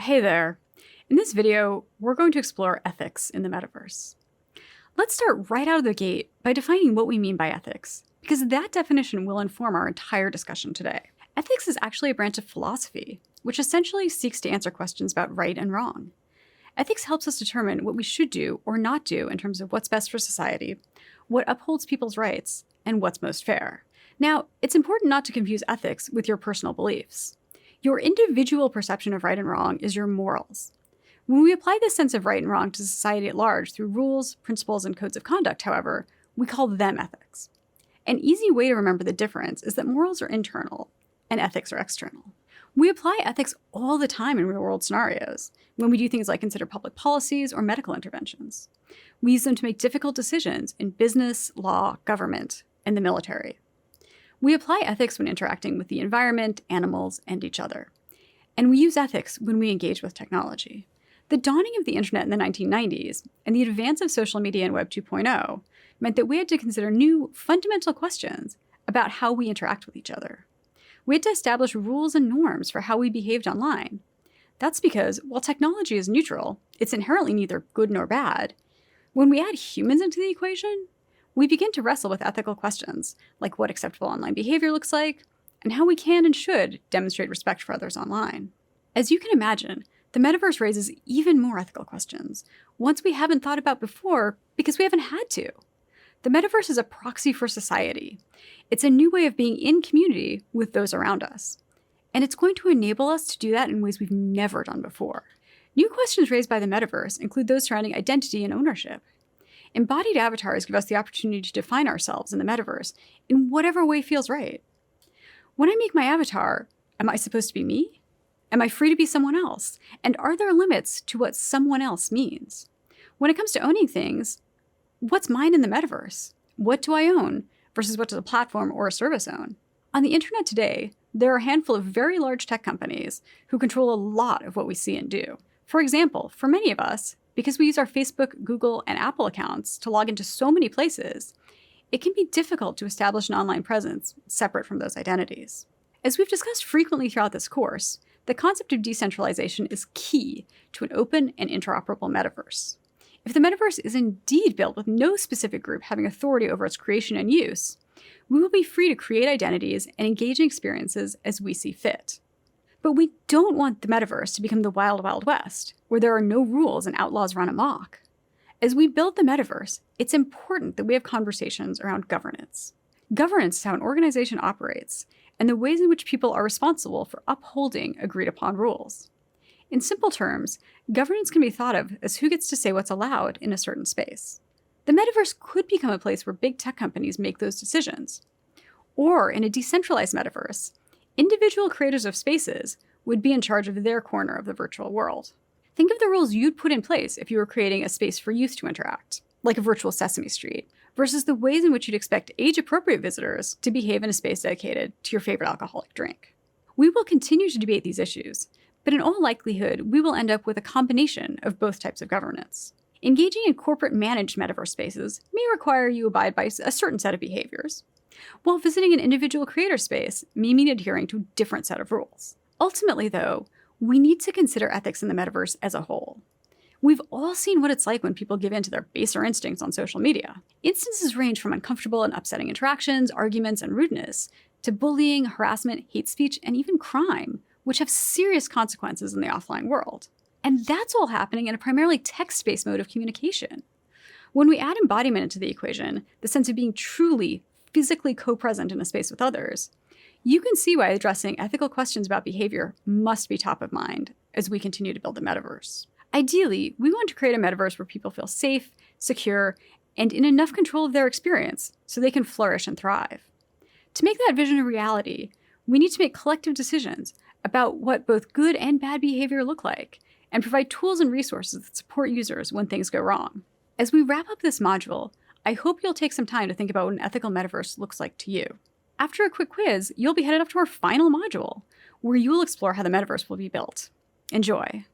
Hey there. In this video, we're going to explore ethics in the metaverse. Let's start right out of the gate by defining what we mean by ethics, because that definition will inform our entire discussion today. Ethics is actually a branch of philosophy, which essentially seeks to answer questions about right and wrong. Ethics helps us determine what we should do or not do in terms of what's best for society, what upholds people's rights, and what's most fair. Now, it's important not to confuse ethics with your personal beliefs. Your individual perception of right and wrong is your morals. When we apply this sense of right and wrong to society at large through rules, principles, and codes of conduct, however, we call them ethics. An easy way to remember the difference is that morals are internal and ethics are external. We apply ethics all the time in real-world scenarios, when we do things like consider public policies or medical interventions. We use them to make difficult decisions in business, law, government, and the military. We apply ethics when interacting with the environment, animals, and each other. And we use ethics when we engage with technology. The dawning of the internet in the 1990s and the advance of social media and Web 2.0 meant that we had to consider new, fundamental questions about how we interact with each other. We had to establish rules and norms for how we behaved online. That's because, while technology is neutral, it's inherently neither good nor bad. When we add humans into the equation, we begin to wrestle with ethical questions, like what acceptable online behavior looks like, and how we can and should demonstrate respect for others online. As you can imagine, the metaverse raises even more ethical questions, ones we haven't thought about before because we haven't had to. The metaverse is a proxy for society. It's a new way of being in community with those around us. And it's going to enable us to do that in ways we've never done before. New questions raised by the metaverse include those surrounding identity and ownership. Embodied avatars give us the opportunity to define ourselves in the metaverse in whatever way feels right. When I make my avatar, am I supposed to be me? Am I free to be someone else? And are there limits to what someone else means? When it comes to owning things, what's mine in the metaverse? What do I own versus what does a platform or a service own? On the internet today, there are a handful of very large tech companies who control a lot of what we see and do. For example, for many of us, because we use our Facebook, Google, and Apple accounts to log into so many places, it can be difficult to establish an online presence separate from those identities. As we've discussed frequently throughout this course, the concept of decentralization is key to an open and interoperable metaverse. If the metaverse is indeed built with no specific group having authority over its creation and use, we will be free to create identities and engage in experiences as we see fit. But we don't want the metaverse to become the wild, wild west, where there are no rules and outlaws run amok. As we build the metaverse, it's important that we have conversations around governance. Governance is how an organization operates, and the ways in which people are responsible for upholding agreed-upon rules. In simple terms, governance can be thought of as who gets to say what's allowed in a certain space. The metaverse could become a place where big tech companies make those decisions. Or in a decentralized metaverse, individual creators of spaces would be in charge of their corner of the virtual world. Think of the rules you'd put in place if you were creating a space for youth to interact, like a virtual Sesame Street, versus the ways in which you'd expect age-appropriate visitors to behave in a space dedicated to your favorite alcoholic drink. We will continue to debate these issues, but in all likelihood, we will end up with a combination of both types of governance. Engaging in corporate-managed metaverse spaces may require you abide by a certain set of behaviors, while visiting an individual creator space may mean adhering to a different set of rules. Ultimately, though, we need to consider ethics in the metaverse as a whole. We've all seen what it's like when people give in to their baser instincts on social media. Instances range from uncomfortable and upsetting interactions, arguments, and rudeness, to bullying, harassment, hate speech, and even crime, which have serious consequences in the offline world. And that's all happening in a primarily text-based mode of communication. When we add embodiment into the equation, the sense of being truly, physically co-present in a space with others, you can see why addressing ethical questions about behavior must be top of mind as we continue to build the metaverse. Ideally, we want to create a metaverse where people feel safe, secure, and in enough control of their experience so they can flourish and thrive. To make that vision a reality, we need to make collective decisions about what both good and bad behavior look like, and provide tools and resources that support users when things go wrong. As we wrap up this module, I hope you'll take some time to think about what an ethical metaverse looks like to you. After a quick quiz, you'll be headed off to our final module, where you'll explore how the metaverse will be built. Enjoy!